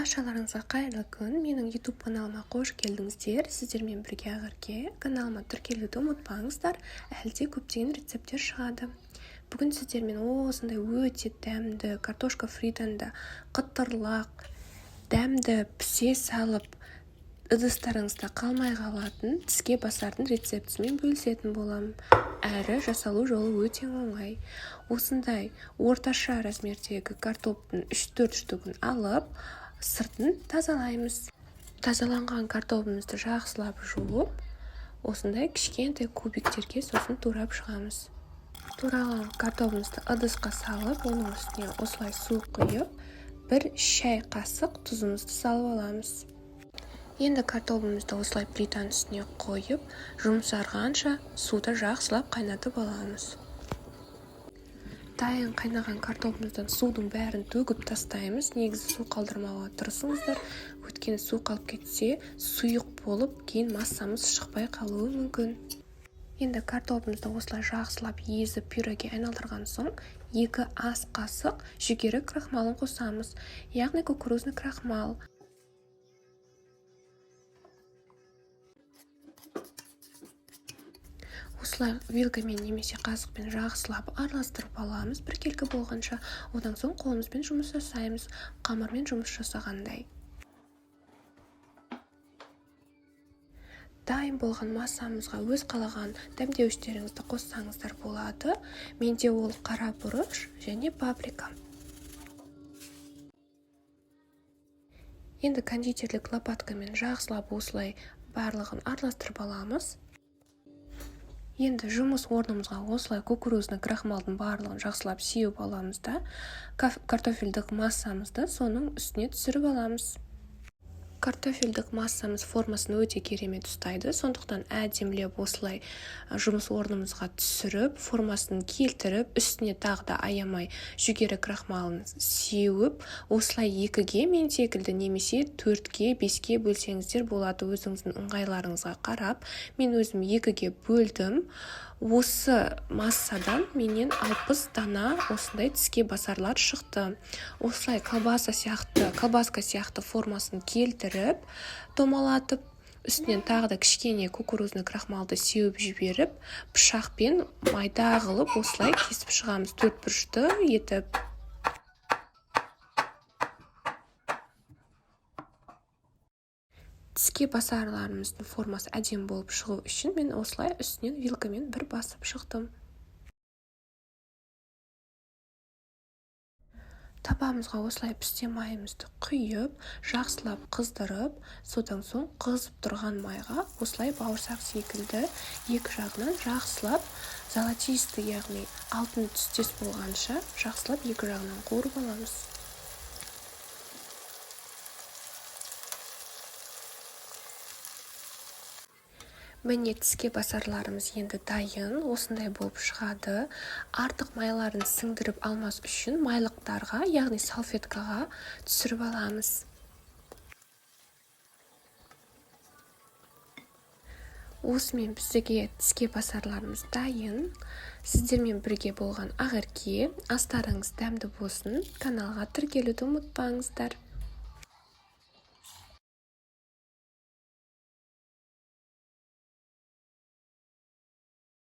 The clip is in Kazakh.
Баршаларыңызға қайырлы күн. Менің YouTube каналыма қош келдіңіздер. Сіздермен бірге ақырке каналыма тіркелуді ұмытпаңыздар. Әлде көптеген рецепттер шығады. Бүгін сіздермен осындай өте дәмді картошка фританды қытырлақ, дәмді пісе салып, ыдыстарыңызда қалмай қалатын тіске басардың рецептісімен бөлісетін боламын. Әрі жасалу жолы өте оңай. Осындай орташа размердегі картоптың 3-4 штугін алып, сыртын тазалаймыз. Тазаланған картопымызды жақсылап жуып, осындай кішкентай кубиктерге сосын турап шығамыз. Тураған картопымызды ыдысқа салып, оның үстіне осылай су құйып, 1 шай қасық тұзымызды салып аламыз. Енді картопымызды осылай плитаның үстіне қойып, жұмсарғанша суды жақсылап қайнатып аламыз. Дайын қайнаған картопымыздан судың бәрін төгіп тастаймыз. Негізі су қалдырмауға тырысыңыздар. Өйткені су қалып кетсе, сұйық болып, кейін массамыз шықпай қалуы мүмкін. Енді картопымызды осылай жақсылап езіп пюреге айналдырған соң, 2 ас қасық жүгері крахмалын қосамыз. Яғни кукурузный крахмал. Осылай вилкамен немесе қасықпен жақсылап араластырып аламыз біркелкі болғанша. Одан соң қолымызбен жұмыс жасаймыз, қамырмен жұмыс жасағандай. Дайын болған массамызға өз қалаған дәмдеуіштеріңізді қоссаңыздар болады. Менде ол қара бұрыш және паприка. Енді кондитерлік лопаткамен жақсылап осылай барлығын араластырып аламыз. Енді жұмыс орнымызға осылай кукурузный крахмалдың барлығын жақсылап сеуіп аламыз да, картофельдік массамызды соның үстіне түсіріп аламыз. Картофельдік массамыз формасын өте керемет ұстайды, сондықтан әдемілеп осылай жұмыс орнымызға түсіріп, формасын келтіріп, үстіне тағы да аямай жүгері крахмалын сеуіп, осылай 2-ге мен секілді немесе 4-ге, 5-ге бөлсеңіздер болады, өзіңіздің ыңғайларыңызға қарап. Мен өзім 2-ге бөлдім. Осы массадан менен 60 дана осындай тіске басарлар шықты. Осылай колбаска сияқты формасын келтіріп, томалатып, үстінен тағы да кішкене кукурузный крахмалды сеуіп жіберіп, пышақпен майда қылып осылай кесіп шығамыз, 4 бұрышты етіп. Тіске басарларымыздың формасы әдем болып шығу үшін мен осылай үстінен вилкамен бір басып шықтым. Табамызға осылай пісте майымызды құйып, жақсылап қыздырып, содан соң қызып тұрған майға осылай бауырсақ секілді 2 жағынан жақсылап золотистый, яғни алтын түстес болғанша жақсылап 2 жағынан қуырып аламыз. Міне тіске басарларымыз енді дайын, осындай болып шығады. Артық майларын сіңдіріп алмас үшін майлықтарға, яғни салфеткаға түсіріп аламыз. Осымен біздерге тіске басарларымыз дайын. Сіздермен бірге болған ақерке. Астарыңыз дәмді болсын. Каналға тіркелуді ұмытпаңыздар.